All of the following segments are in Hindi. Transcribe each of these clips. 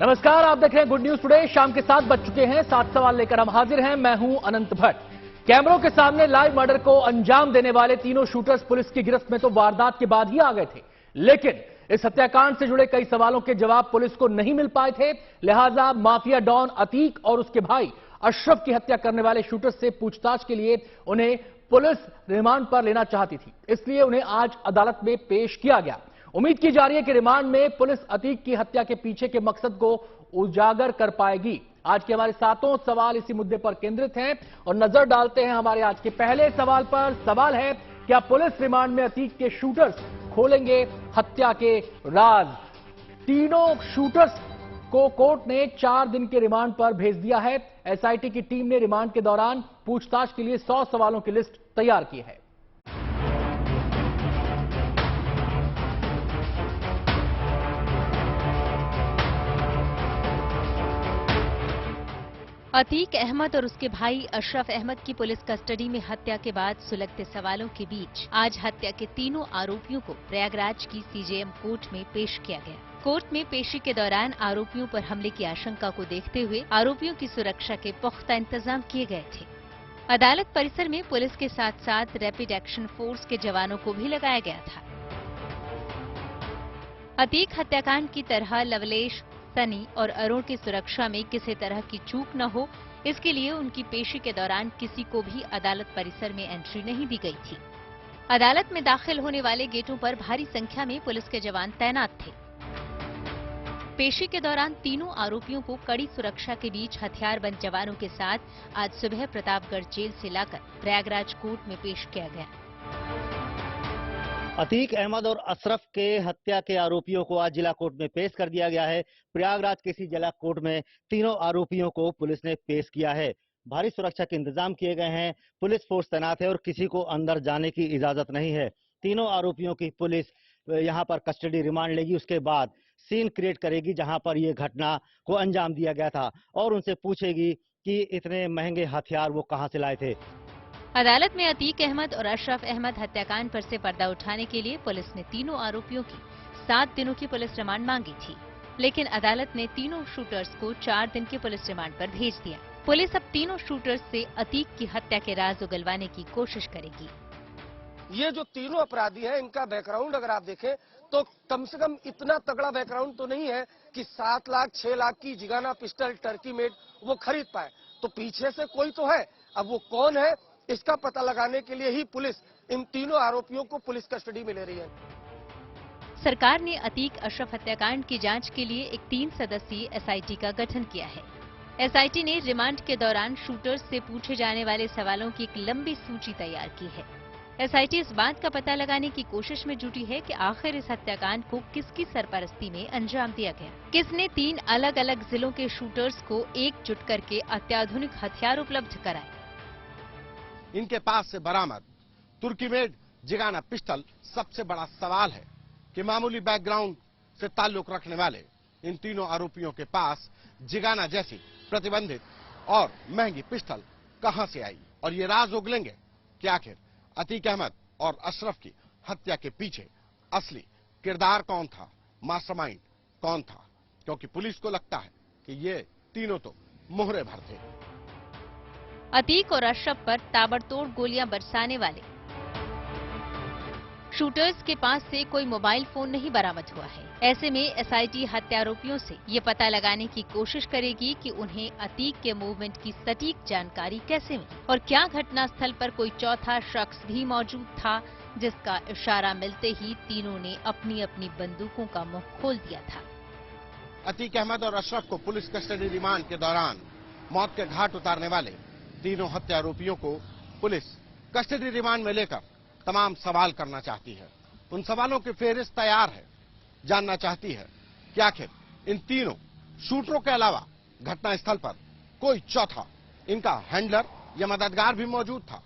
नमस्कार, आप देख रहे हैं गुड न्यूज टुडे। शाम के 7 बज चुके हैं। 7 सवाल लेकर हम हाजिर हैं। मैं हूं अनंत भट्ट। कैमरों के सामने लाइव मर्डर को अंजाम देने वाले तीनों शूटर्स पुलिस की गिरफ्त में तो वारदात के बाद ही आ गए थे, लेकिन इस हत्याकांड से जुड़े कई सवालों के जवाब पुलिस को नहीं मिल पाए थे। लिहाजा माफिया डॉन अतीक और उसके भाई अशरफ की हत्या करने वाले शूटर्स से पूछताछ के लिए उन्हें पुलिस रिमांड पर लेना चाहती थी, इसलिए उन्हें आज अदालत में पेश किया गया। उम्मीद की जा रही है कि रिमांड में पुलिस अतीक की हत्या के पीछे के मकसद को उजागर कर पाएगी। आज के हमारे सातों सवाल इसी मुद्दे पर केंद्रित हैं और नजर डालते हैं हमारे आज के पहले सवाल पर। सवाल है, क्या पुलिस रिमांड में अतीक के शूटर्स खोलेंगे हत्या के राज? तीनों शूटर्स को कोर्ट ने 4 दिन के रिमांड पर भेज दिया है। एसआईटी की टीम ने रिमांड के दौरान पूछताछ के लिए 100 सवालों की लिस्ट तैयार की है। अतीक अहमद और उसके भाई अशरफ अहमद की पुलिस कस्टडी में हत्या के बाद सुलगते सवालों के बीच आज हत्या के तीनों आरोपियों को प्रयागराज की सीजेएम कोर्ट में पेश किया गया। कोर्ट में पेशी के दौरान आरोपियों पर हमले की आशंका को देखते हुए आरोपियों की सुरक्षा के पुख्ता इंतजाम किए गए थे। अदालत परिसर में पुलिस के साथ साथ रैपिड एक्शन फोर्स के जवानों को भी लगाया गया था। अतीक हत्याकांड की तरह लवलेश, सनी और अरुण की सुरक्षा में किसी तरह की चूक न हो, इसके लिए उनकी पेशी के दौरान किसी को भी अदालत परिसर में एंट्री नहीं दी गई थी। अदालत में दाखिल होने वाले गेटों पर भारी संख्या में पुलिस के जवान तैनात थे। पेशी के दौरान तीनों आरोपियों को कड़ी सुरक्षा के बीच हथियारबंद जवानों के साथ आज सुबह प्रतापगढ़ जेल से लाकर प्रयागराज कोर्ट में पेश किया गया। अतीक अहमद और अशरफ के हत्या के आरोपियों को आज जिला कोर्ट में पेश कर दिया गया है। प्रयागराज के इसी जिला कोर्ट में तीनों आरोपियों को पुलिस ने पेश किया है। भारी सुरक्षा के इंतजाम किए गए हैं, पुलिस फोर्स तैनात है और किसी को अंदर जाने की इजाजत नहीं है। तीनों आरोपियों की पुलिस यहां पर कस्टडी रिमांड लेगी, उसके बाद सीन क्रिएट करेगी जहां पर ये घटना को अंजाम दिया गया था और उनसे पूछेगी कि इतने महंगे हथियार वो कहां से लाए थे। अदालत में अतीक अहमद और अशरफ अहमद हत्याकांड पर से पर्दा उठाने के लिए पुलिस ने तीनों आरोपियों की 7 दिनों की पुलिस रिमांड मांगी थी, लेकिन अदालत ने तीनों शूटर्स को 4 दिन के पुलिस रिमांड पर भेज दिया। पुलिस अब तीनों शूटर्स से अतीक की हत्या के राज उगलवाने की कोशिश करेगी। ये जो तीनों अपराधी हैं, इनका बैकग्राउंड अगर आप देखें तो कम से कम इतना तगड़ा बैकग्राउंड तो नहीं है कि 7 लाख 6 लाख की जिगाना पिस्टल टर्की मेड वो खरीद पाए। तो पीछे से कोई तो है। अब वो कौन है, इसका पता लगाने के लिए ही पुलिस इन तीनों आरोपियों को पुलिस कस्टडी में ले रही है। सरकार ने अतीक अशरफ हत्याकांड की जांच के लिए एक 3 सदस्यीय एसआईटी का गठन किया है। एसआईटी ने रिमांड के दौरान शूटर्स से पूछे जाने वाले सवालों की एक लंबी सूची तैयार की है। एसआईटी इस बात का पता लगाने की कोशिश में जुटी है कि आखिर इस हत्याकांड को किसकी सरपरस्ती में अंजाम दिया गया, किसने 3 अलग अलग जिलों के शूटर्स को एकजुट करके अत्याधुनिक हथियार उपलब्ध कराए। इनके पास से बरामद तुर्की मेड जिगाना पिस्टल सबसे बड़ा सवाल है कि मामूली बैकग्राउंड से ताल्लुक रखने वाले इन तीनों आरोपियों के पास जिगाना जैसी प्रतिबंधित और महंगी पिस्टल कहां से आई, और ये राज उगलेंगे कि आखिर अतीक अहमद और अशरफ की हत्या के पीछे असली किरदार कौन था, मास्टरमाइंड कौन था, क्योंकि पुलिस को लगता है कि ये तीनों तो मोहरे भर थे। अतीक और अशरफ पर ताबड़तोड़ गोलियां बरसाने वाले शूटर्स के पास से कोई मोबाइल फोन नहीं बरामद हुआ है। ऐसे में एसआईटी हत्यारोपियों से ये पता लगाने की कोशिश करेगी कि उन्हें अतीक के मूवमेंट की सटीक जानकारी कैसे मिली और क्या घटनास्थल पर कोई चौथा शख्स भी मौजूद था जिसका इशारा मिलते ही तीनों ने अपनी अपनी बंदूकों का मुंह खोल दिया था। अतीक अहमद और अशरफ को पुलिस कस्टडी रिमांड के दौरान मौत के घाट उतारने वाले तीनों हत्यारोपियों को पुलिस कस्टडी रिमांड में लेकर तमाम सवाल करना चाहती है। उन सवालों की फेहरिस्त तैयार है। जानना चाहती है कि आखिर इन तीनों शूटरों के अलावा घटनास्थल पर कोई चौथा इनका हैंडलर या मददगार भी मौजूद था।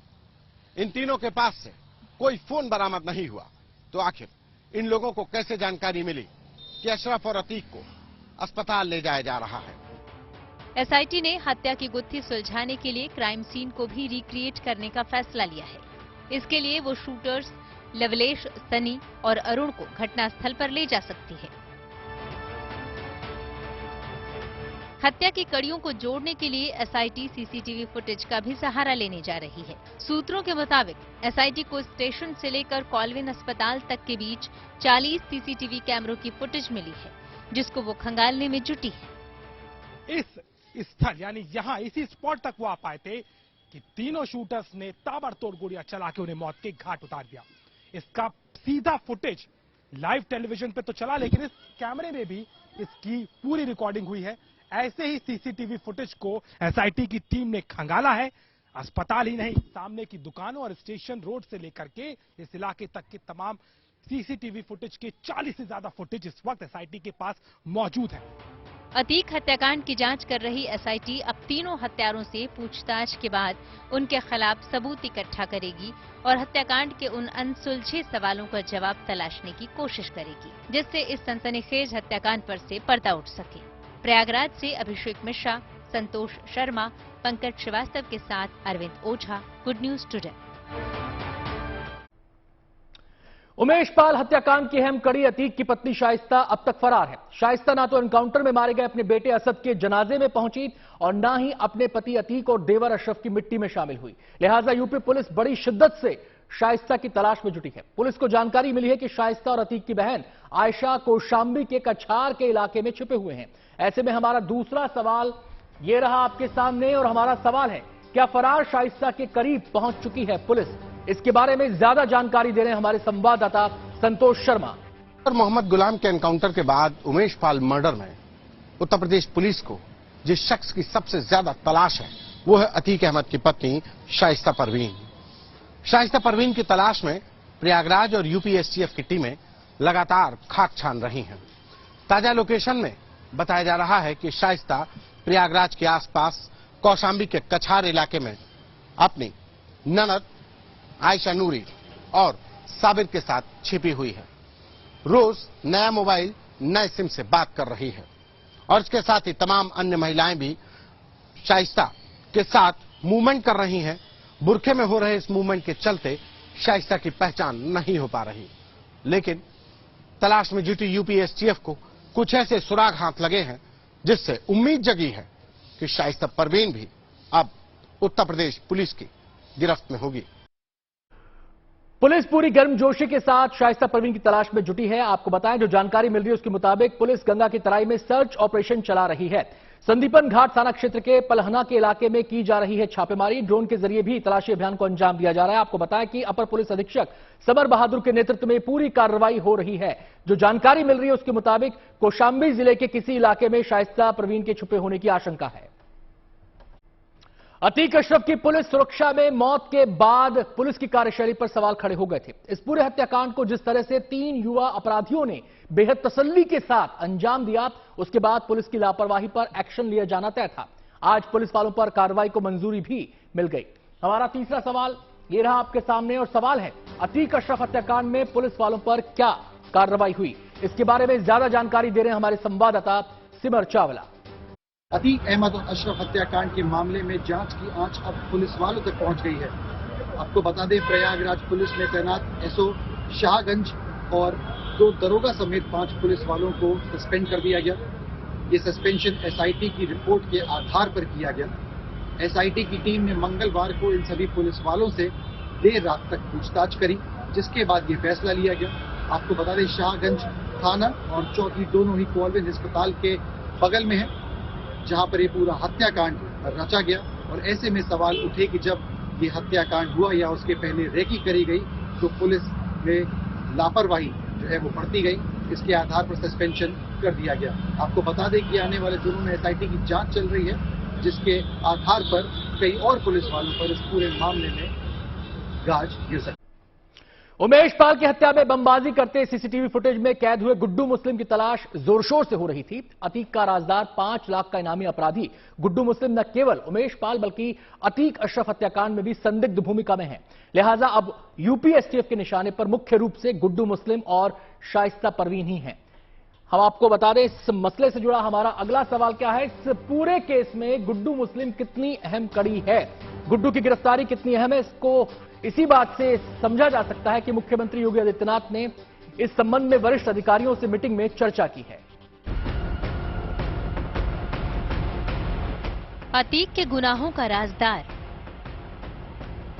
इन तीनों के पास से कोई फोन बरामद नहीं हुआ, तो आखिर इन लोगों को कैसे जानकारी मिली कि अशरफ और अतीक को अस्पताल ले जाया जा रहा है। एसआईटी ने हत्या की गुत्थी सुलझाने के लिए क्राइम सीन को भी रिक्रिएट करने का फैसला लिया है। इसके लिए वो शूटर्स लवलेश, सनी और अरुण को घटनास्थल पर ले जा सकती है। हत्या की कड़ियों को जोड़ने के लिए एसआईटी सीसीटीवी फुटेज का भी सहारा लेने जा रही है। सूत्रों के मुताबिक एसआईटी को स्टेशन से लेकर कॉलविन अस्पताल तक के बीच 40 सीसीटीवी कैमरों की फुटेज मिली है, जिसको वो खंगालने में जुटी है। इस स्थल यानी यहाँ इसी स्पॉट तक वो आ पाए थे कि तीनों शूटर्स ने ताबड़तोड़ गोलियां चला के उन्हें मौत के घाट उतार दिया। इसका सीधा फुटेज लाइव टेलीविजन पे तो चला, लेकिन इस कैमरे में भी इसकी पूरी रिकॉर्डिंग हुई है। ऐसे ही सीसीटीवी फुटेज को एसआईटी की टीम ने खंगाला है। अस्पताल ही नहीं, सामने की दुकानों और स्टेशन रोड से लेकर के इस इलाके तक के तमाम सीसीटीवी फुटेज के 40 से ज्यादा फुटेज इस वक्त एसआईटी के पास मौजूद है। अतीक हत्याकांड की जांच कर रही एसआईटी अब तीनों हत्यारों से पूछताछ के बाद उनके खिलाफ सबूत इकट्ठा करेगी और हत्याकांड के उन अनसुलझे सवालों का जवाब तलाशने की कोशिश करेगी, जिससे इस सनसनीखेज हत्याकांड पर से पर्दा उठ सके। प्रयागराज से अभिषेक मिश्रा, संतोष शर्मा, पंकज श्रीवास्तव के साथ अरविंद ओझा, गुड न्यूज टुडे। उमेश पाल हत्याकांड की अहम कड़ी अतीक की पत्नी शाइस्ता अब तक फरार है। शाइस्ता ना तो एनकाउंटर में मारे गए अपने बेटे असद के जनाजे में पहुंची और ना ही अपने पति अतीक और देवर अशरफ की मिट्टी में शामिल हुई। लिहाजा यूपी पुलिस बड़ी शिद्दत से शाइस्ता की तलाश में जुटी है। पुलिस को जानकारी मिली है कि शाइस्ता और अतीक की बहन आयशा कौशांबी के कछार के इलाके में छिपे हुए हैं। ऐसे में हमारा दूसरा सवाल ये रहा आपके सामने, और हमारा सवाल है, क्या फरार शाइस्ता के करीब पहुंच चुकी है पुलिस? इसके बारे में ज्यादा जानकारी दे रहे हैं हमारे संवाददाता संतोष शर्मा। मोहम्मद गुलाम के एनकाउंटर के बाद उमेश पाल मर्डर में उत्तर प्रदेश पुलिस को जिस शख्स की सबसे ज्यादा तलाश है वो है अतीक अहमद की पत्नी शाइस्ता परवीन। शाइस्ता परवीन की तलाश में प्रयागराज और यूपी एसटीएफ की टीमें लगातार खाक छान रही हैं। ताजा लोकेशन में बताया जा रहा है कि शाइस्ता प्रयागराज के आसपास कौशांबी के कछार इलाके में अपनी ननद आयशा नूरी और साबिर के साथ छिपी हुई है। रोज नया मोबाइल नए सिम से बात कर रही है और इसके साथ ही तमाम अन्य महिलाएं भी शाइस्ता के साथ मूवमेंट कर रही हैं। बुरखे में हो रहे इस मूवमेंट के चलते शाइस्ता की पहचान नहीं हो पा रही, लेकिन तलाश में जुटी यूपी एसटीएफ को कुछ ऐसे सुराग हाथ लगे हैं जिससे उम्मीद जगी है कि शाइस्ता परवीन भी अब उत्तर प्रदेश पुलिस की गिरफ्त में होगी। पुलिस पूरी गर्मजोशी के साथ शाइस्ता परवीन की तलाश में जुटी है। आपको बताएं, जो जानकारी मिल रही है उसके मुताबिक पुलिस गंगा की तराई में सर्च ऑपरेशन चला रही है। संदीपन घाट थाना क्षेत्र के पलहना के इलाके में की जा रही है छापेमारी। ड्रोन के जरिए भी तलाशी अभियान को अंजाम दिया जा रहा है। आपको बताएं कि अपर पुलिस अधीक्षक समर बहादुर के नेतृत्व में पूरी कार्रवाई हो रही है। जो जानकारी मिल रही है उसके मुताबिक कौशांबी जिले के किसी इलाके में शाइस्ता परवीन के छुपे होने की आशंका है। अतीक अशरफ की पुलिस सुरक्षा में मौत के बाद पुलिस की कार्यशैली पर सवाल खड़े हो गए थे। इस पूरे हत्याकांड को जिस तरह से 3 युवा अपराधियों ने बेहद तसल्ली के साथ अंजाम दिया, उसके बाद पुलिस की लापरवाही पर एक्शन लिया जाना तय था। आज पुलिस वालों पर कार्रवाई को मंजूरी भी मिल गई। हमारा तीसरा सवाल ये रहा आपके सामने, और सवाल है, अतीक अशरफ हत्याकांड में पुलिस वालों पर क्या कार्रवाई हुई? इसके बारे में ज्यादा जानकारी दे रहे हैं हमारे संवाददाता सिमर चावला। अतीक अहमद और अशरफ हत्याकांड के मामले में जांच की आंच अब पुलिस वालों तक पहुंच गई है। आपको बता दें, प्रयागराज पुलिस में तैनात एसओ शाहगंज और 2 दरोगा समेत 5 पुलिस वालों को सस्पेंड कर दिया गया। ये सस्पेंशन एसआईटी की रिपोर्ट के आधार पर किया गया। एसआईटी की टीम ने मंगलवार को इन सभी पुलिस वालों से देर रात तक पूछताछ करी, जिसके बाद ये फैसला लिया गया। आपको बता दें, शाहगंज थाना और चौकी दोनों ही कॉलविन अस्पताल के बगल में है, जहां पर ये पूरा हत्याकांड रचा गया। और ऐसे में सवाल उठे कि जब ये हत्याकांड हुआ या उसके पहले रेकी करी गई तो पुलिस में लापरवाही जो है वो बढ़ती गई। इसके आधार पर सस्पेंशन कर दिया गया। आपको बता दें कि आने वाले दिनों में एसआईटी की जांच चल रही है, जिसके आधार पर कई और पुलिस वालों पर इस पूरे मामले में गाज गिर सकती है। उमेश पाल की हत्या में बमबाजी करते सीसीटीवी फुटेज में कैद हुए गुड्डू मुस्लिम की तलाश जोर शोर से हो रही थी। अतीक का राजदार 5 लाख का इनामी अपराधी गुड्डू मुस्लिम न केवल उमेश पाल बल्कि अतीक अशरफ हत्याकांड में भी संदिग्ध भूमिका में है। लिहाजा अब यूपी एसटीएफ के निशाने पर मुख्य रूप से गुड्डू मुस्लिम और शाइस्ता परवीन ही हैं। हम आपको बता दें, इस मसले से जुड़ा हमारा अगला सवाल क्या है, इस पूरे केस में गुड्डू मुस्लिम कितनी अहम कड़ी है, गुड्डू की गिरफ्तारी कितनी अहम है, इसको इसी बात से समझा जा सकता है कि मुख्यमंत्री योगी आदित्यनाथ ने इस संबंध में वरिष्ठ अधिकारियों से मीटिंग में चर्चा की है। अतीक के गुनाहों का राजदार,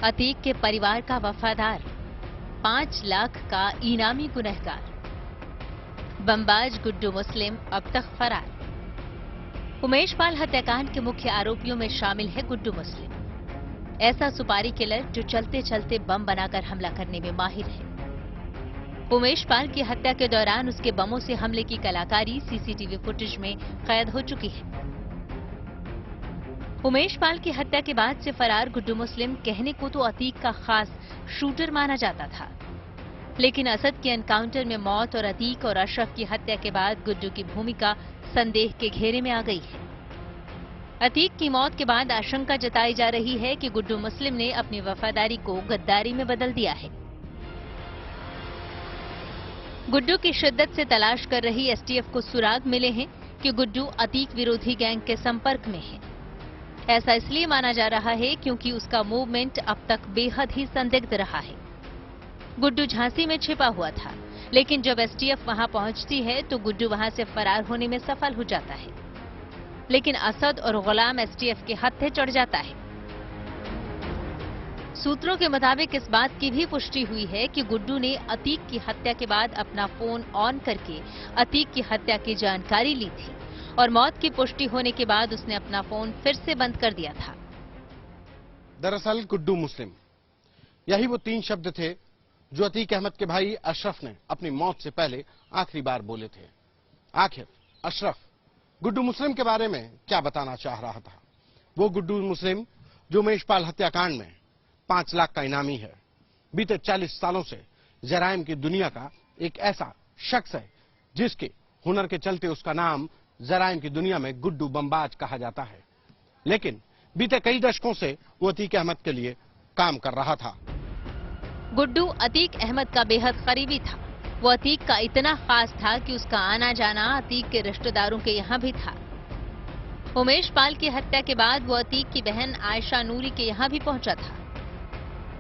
अतीक के परिवार का वफादार, 5 लाख का इनामी गुनहगार, बमबाज गुड्डू मुस्लिम अब तक फरार। उमेश पाल हत्याकांड के मुख्य आरोपियों में शामिल है गुड्डू मुस्लिम, ऐसा सुपारी किलर जो चलते चलते बम बनाकर हमला करने में माहिर है। उमेश पाल की हत्या के दौरान उसके बमों से हमले की कलाकारी सीसीटीवी फुटेज में कैद हो चुकी है। उमेश पाल की हत्या के बाद से फरार गुड्डू मुस्लिम कहने को तो अतीक का खास शूटर माना जाता था, लेकिन असद के एनकाउंटर में मौत और अतीक और अशरफ की हत्या के बाद गुड्डू की भूमिका संदेह के घेरे में आ गई है। अतीक की मौत के बाद आशंका जताई जा रही है कि गुड्डू मुस्लिम ने अपनी वफादारी को गद्दारी में बदल दिया है। गुड्डू की शिद्दत से तलाश कर रही एसटीएफ को सुराग मिले हैं कि गुड्डू अतीक विरोधी गैंग के संपर्क में है। ऐसा इसलिए माना जा रहा है क्योंकि उसका मूवमेंट अब तक बेहद ही संदिग्ध रहा है। गुड्डू झांसी में छिपा हुआ था, लेकिन जब एसटीएफ वहां पहुंचती है तो गुड्डू वहां से फरार होने में सफल हो जाता है, लेकिन असद और गुलाम एसटीएफ के हत्थे चढ़ जाता है। सूत्रों के मुताबिक इस बात की भी पुष्टि हुई है कि गुड्डू ने अतीक की हत्या के बाद अपना फोन ऑन करके अतीक की हत्या की जानकारी ली थी और मौत की पुष्टि होने के बाद उसने अपना फोन फिर से बंद कर दिया था। दरअसल गुड्डू मुस्लिम, यही वो 3 शब्द थे जो अतीक अहमद के भाई अशरफ ने अपनी मौत से पहले आखिरी बार बोले थे। आखिर अशरफ गुड्डू मुस्लिम के बारे में क्या बताना चाह रहा था? वो गुड्डू मुस्लिम जो उमेश पाल हत्याकांड में 5 लाख का इनामी है, बीते 40 सालों से जराइम की दुनिया का एक ऐसा शख्स है जिसके हुनर के चलते उसका नाम जराइम की दुनिया में गुड्डू बमबाज कहा जाता है। लेकिन बीते कई दशकों से वो अतीक अहमद के लिए काम कर रहा था। गुड्डू अतीक अहमद का बेहद करीबी था। वो अतीक का इतना खास था कि उसका आना जाना अतीक के रिश्तेदारों के यहाँ भी था। उमेश पाल की हत्या के बाद वो अतीक की बहन आयशा नूरी के यहाँ भी पहुंचा था,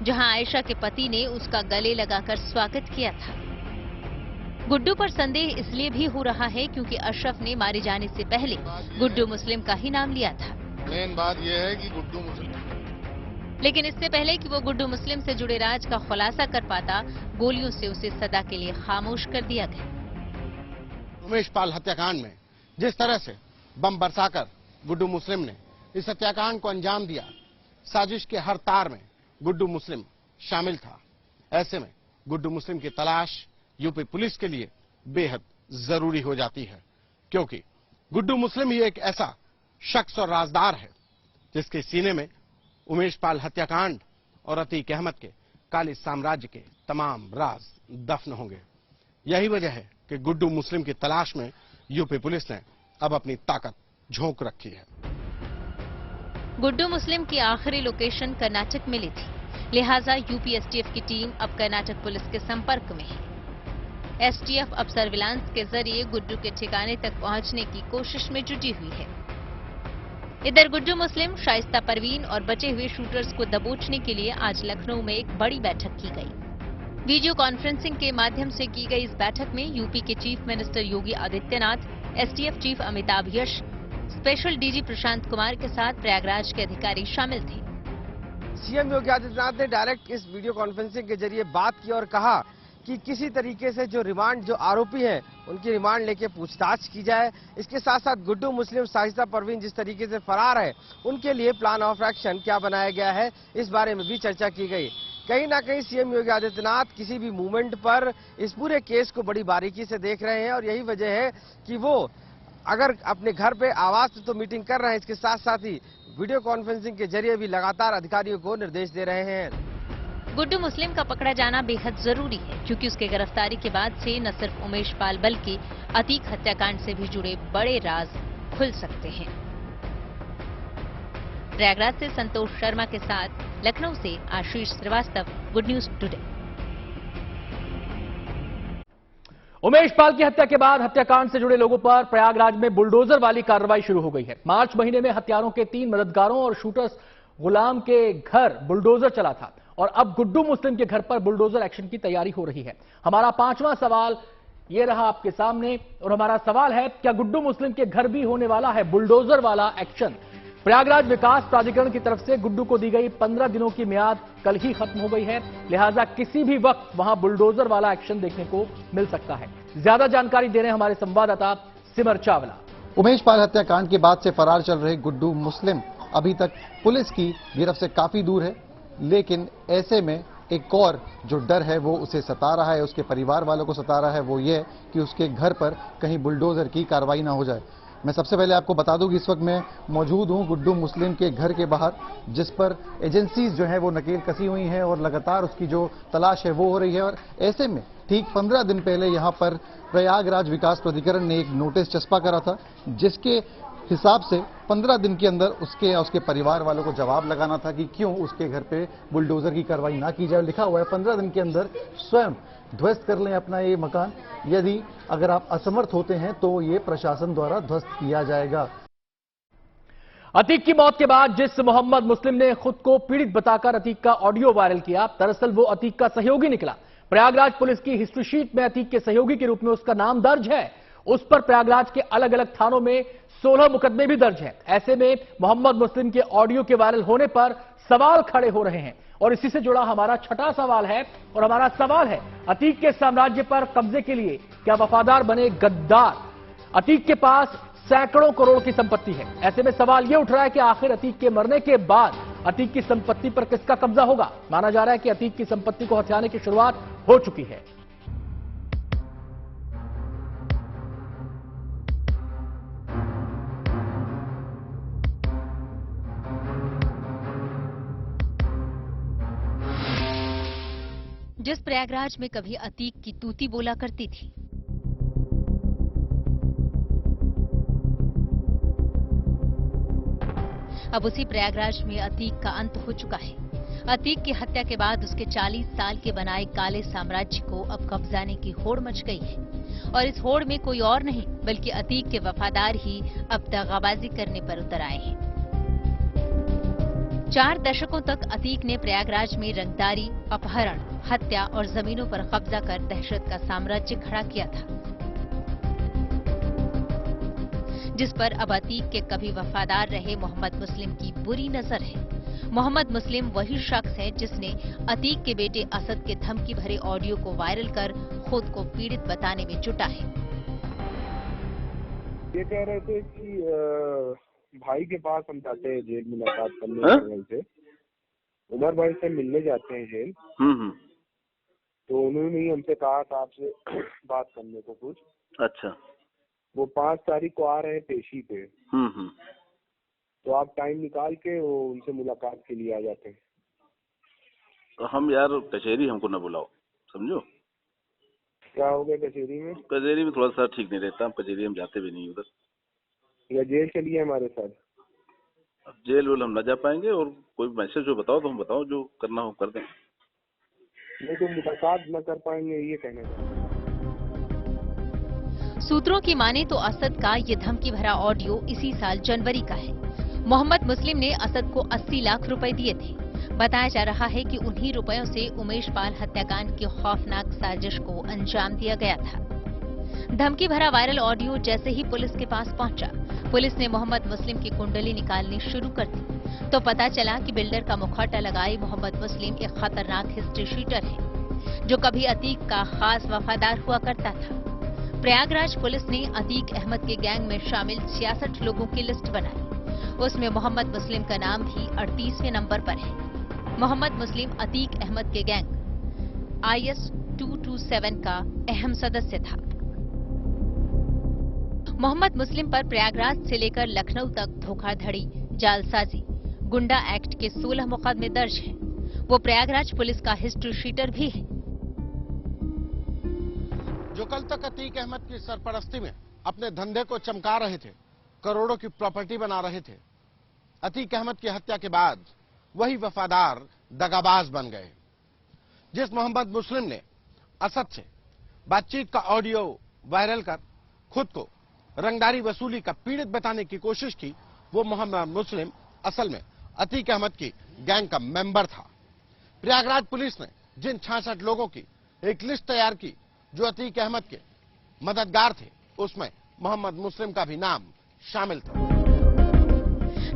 जहां आयशा के पति ने उसका गले लगाकर स्वागत किया था। गुड्डू पर संदेह इसलिए भी हो रहा है क्योंकि अशरफ ने मारे जाने से पहले गुड्डू मुस्लिम का ही नाम लिया था। मेन बात यह है कि गुड्डू मुस्लिम, लेकिन इससे पहले कि वो गुड्डू मुस्लिम से जुड़े राज का खुलासा कर पाता, गोलियों से उसे सदा के लिए खामोश कर दिया गया। उमेश पाल हत्याकांड में जिस तरह से बम बरसाकर गुड्डू मुस्लिम ने इस हत्याकांड को अंजाम दिया, साजिश के हर तार में गुड्डू मुस्लिम शामिल था। ऐसे में गुड्डू मुस्लिम की तलाश यूपी पुलिस के लिए बेहद जरूरी हो जाती है, क्योंकि गुड्डू मुस्लिम ही एक ऐसा शख्स और राजदार है जिसके सीने में उमेश पाल हत्याकांड और अतीक अहमद के काले साम्राज्य के तमाम राज दफन होंगे। यही वजह है कि गुड्डू मुस्लिम की तलाश में यूपी पुलिस ने अब अपनी ताकत झोंक रखी है। गुड्डू मुस्लिम की आखिरी लोकेशन कर्नाटक में ली थी, लिहाजा यूपी एसटीएफ की टीम अब कर्नाटक पुलिस के संपर्क में है। एसटीएफ अब सर्विलांस के जरिए गुड्डू के ठिकाने तक पहुंचने की कोशिश में जुटी हुई है। इधर गुड्डू मुस्लिम, शाइस्ता परवीन और बचे हुए शूटर्स को दबोचने के लिए आज लखनऊ में एक बड़ी बैठक की गई। वीडियो कॉन्फ्रेंसिंग के माध्यम से की गई इस बैठक में यूपी के chief minister Yogi Adityanath, STF chief Amitabh यश, स्पेशल डीजी प्रशांत कुमार के साथ प्रयागराज के अधिकारी शामिल थे। सीएम योगी आदित्यनाथ ने डायरेक्ट इस वीडियो कॉन्फ्रेंसिंग के जरिए बात की और कहा कि किसी तरीके से जो आरोपी हैं उनकी रिमांड लेके पूछताछ की जाए। इसके साथ साथ गुड्डू मुस्लिम, शाइस्ता परवीन जिस तरीके से फरार है, उनके लिए प्लान ऑफ एक्शन क्या बनाया गया है, इस बारे में भी चर्चा की गई। कहीं ना कहीं सीएम योगी आदित्यनाथ किसी भी मूवमेंट पर इस पूरे केस को बड़ी बारीकी से देख रहे हैं और यही वजह है कि वो अगर अपने घर पे आवाज से तो मीटिंग कर रहे हैं, इसके साथ साथ ही वीडियो कॉन्फ्रेंसिंग के जरिए भी लगातार अधिकारियों को निर्देश दे रहे हैं। गुड्डू मुस्लिम का पकड़ा जाना बेहद जरूरी है, क्योंकि उसके गिरफ्तारी के बाद से न सिर्फ उमेश पाल बल्कि अतीक हत्याकांड से भी जुड़े बड़े राज खुल सकते हैं। प्रयागराज से संतोष शर्मा के साथ लखनऊ से Ashish Srivastava, good news today. Umesh Pal की हत्या के बाद हत्याकांड से जुड़े लोगों पर प्रयागराज में बुलडोजर वाली कार्रवाई शुरू हो गई है। मार्च महीने में हत्यारों के 3 मददगारों और शूटर्स गुलाम के घर बुलडोजर चला था और अब गुड्डू मुस्लिम के घर पर बुलडोजर एक्शन की तैयारी हो रही है। हमारा 5वां सवाल ये रहा आपके सामने और हमारा सवाल है, क्या गुड्डू मुस्लिम के घर भी होने वाला है बुलडोजर वाला एक्शन? प्रयागराज विकास प्राधिकरण की तरफ से गुड्डू को दी गई 15 दिनों की मियाद कल ही खत्म हो गई है, लिहाजा किसी भी वक्त वहां बुलडोजर वाला एक्शन देखने को मिल सकता है। ज्यादा जानकारी दे रहे हैं हमारे संवाददाता सिमर चावला। उमेश पाल हत्याकांड के बाद से फरार चल रहे गुड्डू मुस्लिम अभी तक पुलिस की गिरफ्त से काफी दूर है, लेकिन ऐसे में एक और जो डर है वो उसे सता रहा है, उसके परिवार वालों को सता रहा है, वो ये कि उसके घर पर कहीं बुलडोजर की कार्रवाई ना हो जाए। मैं सबसे पहले आपको बता दूं कि इस वक्त मैं मौजूद हूं गुड्डू मुस्लिम के घर के बाहर, जिस पर एजेंसीज जो है वो नकेल कसी हुई हैं और लगातार उसकी जो तलाश है वो हो रही है। और ऐसे में ठीक 15 दिन पहले यहां पर प्रयागराज विकास प्राधिकरण ने एक नोटिस चस्पा करा था, जिसके हिसाब से 15 दिन के अंदर उसके या उसके परिवार वालों को जवाब लगाना था कि क्यों उसके घर पे बुलडोजर की कार्रवाई ना की जाए। लिखा हुआ है 15 दिन के अंदर स्वयं ध्वस्त कर लें अपना ये मकान, यदि अगर आप असमर्थ होते हैं तो ये प्रशासन द्वारा ध्वस्त किया जाएगा। अतीक की मौत के बाद जिस मोहम्मद मुस्लिम ने खुद को पीड़ित बताकर अतीक का ऑडियो वायरल किया, दरअसल वो अतीक का सहयोगी निकला। प्रयागराज पुलिस की हिस्ट्री शीट में अतीक के सहयोगी के रूप में उसका नाम दर्ज है। उस पर प्रयागराज के अलग अलग थानों में 16 मुकदमे भी दर्ज हैं। ऐसे में मोहम्मद मुस्लिम के ऑडियो के वायरल होने पर सवाल खड़े हो रहे हैं और इसी से जुड़ा हमारा छठा सवाल है और हमारा सवाल है, अतीक के साम्राज्य पर कब्जे के लिए क्या वफादार बने गद्दार? अतीक के पास सैकड़ों करोड़ की संपत्ति है। ऐसे में सवाल यह उठ रहा है कि आखिर अतीक के मरने के बाद अतीक की संपत्ति पर किसका कब्जा होगा? माना जा रहा है कि अतीक की संपत्ति को हथियाने की शुरुआत हो चुकी है। जिस प्रयागराज में कभी अतीक की तूती बोला करती थी, अब उसी प्रयागराज में अतीक का अंत हो चुका है। अतीक की हत्या के बाद उसके 40 साल के बनाए काले साम्राज्य को अब कब्जाने की होड़ मच गई है और इस होड़ में कोई और नहीं बल्कि अतीक के वफादार ही अब दगाबाजी करने पर उतर आए हैं। 4 दशकों तक अतीक ने प्रयागराज में रंगदारी, अपहरण, हत्या और जमीनों पर कब्जा कर दहशत का साम्राज्य खड़ा किया था, जिस पर अब अतीक के कभी वफादार रहे मोहम्मद मुस्लिम की बुरी नजर है। मोहम्मद मुस्लिम वही शख्स है जिसने अतीक के बेटे असद के धमकी भरे ऑडियो को वायरल कर खुद को पीड़ित बताने में जुटा है। ये कह रहे थे कि भाई के पास हम जाते हैं जेल मुलाकात करने से, उमर भाई से मिलने जाते हैं जेल। तो उन्होंने ही हमसे कहा था आपसे बात करने को कुछ। अच्छा। वो 5 तारीख को आ रहे हैं पेशी पे। तो आप टाइम निकाल के वो उनसे मुलाकात के लिए आ जाते हैं। तो हम यार कचहरी हमको न बुलाओ, समझो। क्या हो गया कचहरी में? कचहरी में थोड़ा सा ठीक नहीं रहता, कचहरी हम जाते भी नहीं उधर। या जेल चलिए हमारे साथ। अब जेल वेल हम न जा पाएंगे, और कोई मैसेज हो बताओ तो हम बताओ, जो करना हो कर दें। नहीं तो मुलाकात न कर पाएंगे, ये कहने का। सूत्रों की माने तो असद का ये धमकी भरा ऑडियो इसी साल जनवरी का है। मोहम्मद मुस्लिम ने असद को 80 लाख रुपए दिए थे। बताया जा रहा है कि उन्हीं रुपयों से उमेश पाल हत्याकांड की खौफनाक साजिश को अंजाम दिया गया था। धमकी भरा वायरल ऑडियो जैसे ही पुलिस के पास पहुंचा, पुलिस ने मोहम्मद मुस्लिम की कुंडली निकालनी शुरू कर दी तो पता चला कि बिल्डर का मुखौटा लगाए मोहम्मद मुस्लिम एक खतरनाक हिस्ट्री शीटर है, जो कभी अतीक का खास वफादार हुआ करता था। प्रयागराज पुलिस ने अतीक अहमद के गैंग में शामिल 66 लोगों की लिस्ट बनाई। उसमें मोहम्मद मुस्लिम का नाम भी 38वें नंबर पर है। मोहम्मद मुस्लिम अतीक अहमद के गैंग IS 227 का अहम सदस्य था। मोहम्मद मुस्लिम पर प्रयागराज से लेकर लखनऊ तक धोखाधड़ी, जालसाजी, गुंडा एक्ट के 16 मुकदमे दर्ज हैं। वो प्रयागराज पुलिस का हिस्ट्री शीटर भी है। जो कल तक अतीक अहमद की सरपरस्ती में अपने धंधे को चमका रहे थे, करोड़ों की प्रॉपर्टी बना रहे थे, अतीक अहमद की हत्या के बाद वही वफादार दगाबाज बन गए। जिस मोहम्मद मुस्लिम ने असद से बातचीत का ऑडियो वायरल कर खुद को रंगदारी वसूली का पीड़ित बताने की कोशिश की, वो मोहम्मद मुस्लिम असल में अतीक अहमद की गैंग का मेंबर था। प्रयागराज पुलिस ने जिन 66 लोगों की एक लिस्ट तैयार की जो अतीक अहमद के मददगार थे, उसमें मोहम्मद मुस्लिम का भी नाम शामिल था।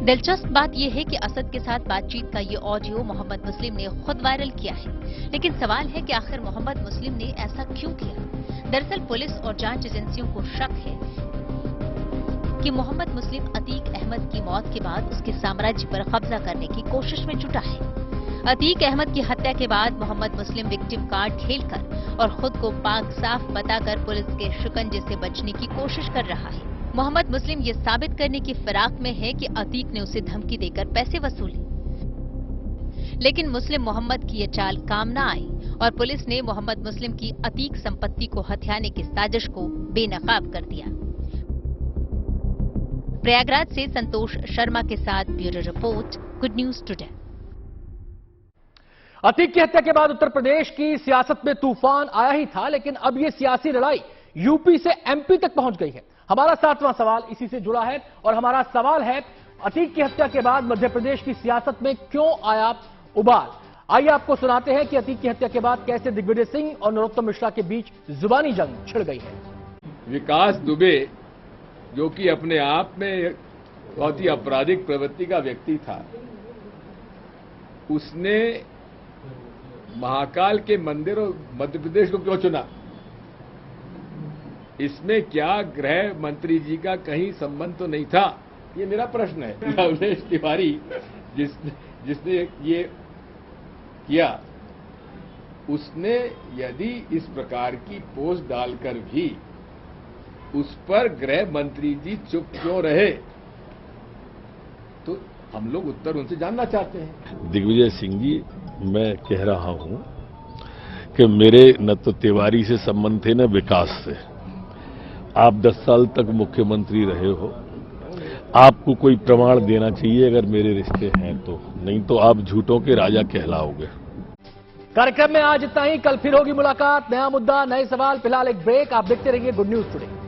दिलचस्प बात यह है कि असद के साथ बातचीत का ये ऑडियो मोहम्मद मुस्लिम ने खुद वायरल किया है। लेकिन सवाल है कि आखिर मोहम्मद मुस्लिम ने ऐसा क्यों किया? दरअसल पुलिस और जांच एजेंसियों को शक है कि मोहम्मद मुस्लिम अतीक अहमद की मौत के बाद उसके साम्राज्य पर कब्जा करने की कोशिश में जुटा है। अतीक अहमद की हत्या के बाद मोहम्मद मुस्लिम विक्टिम कार्ड खेलकर और खुद को पाक साफ बताकर पुलिस के शिकंजे से बचने की कोशिश कर रहा है। मोहम्मद मुस्लिम ये साबित करने की फिराक में है कि अतीक ने उसे धमकी देकर पैसे वसूले। लेकिन मुस्लिम मोहम्मद की ये चाल काम न आई और पुलिस ने मोहम्मद मुस्लिम की अतीक संपत्ति को हथियाने की साजिश को बेनकाब कर दिया। प्रयागराज से संतोष शर्मा के साथ bureau report, good news today. Atiq की हत्या के बाद उत्तर प्रदेश की सियासत में तूफान आया ही था, लेकिन अब यह सियासी लड़ाई यूपी से एमपी तक पहुंच गई है। हमारा 7वां सवाल इसी से जुड़ा है और हमारा सवाल है, अतीक की हत्या के बाद मध्य प्रदेश की सियासत में क्यों आया उबाल? आइए आपको सुनाते हैं कि अतीक की हत्या के बाद कैसे दिग्विजय सिंह और नरोत्तम मिश्रा के बीच जुबानी जंग छिड़ गई है। विकास दुबे, जो कि अपने आप में बहुत ही आपराधिक प्रवृत्ति का व्यक्ति था, उसने महाकाल के मंदिर और मध्य प्रदेश को क्यों चुना? इसमें क्या गृह मंत्री जी का कहीं संबंध तो नहीं था? ये मेरा प्रश्न है। लवलेश तिवारी जिसने ये किया, उसने यदि इस प्रकार की पोस्ट डालकर भी उस पर गृह मंत्री जी चुप क्यों रहे, तो हम लोग उत्तर उनसे जानना चाहते हैं। दिग्विजय सिंह जी, मैं कह रहा हूं कि मेरे न तो तिवारी से संबंध थे न विकास से। आप 10 साल तक मुख्यमंत्री रहे हो, आपको कोई प्रमाण देना चाहिए अगर मेरे रिश्ते हैं तो, नहीं तो आप झूठों के राजा कहलाओगे। कार्यक्रम में आज इतना ही। कल फिर होगी मुलाकात, नया मुद्दा, नए सवाल। फिलहाल एक ब्रेक। आप देखते रहिए गुड न्यूज टुडे।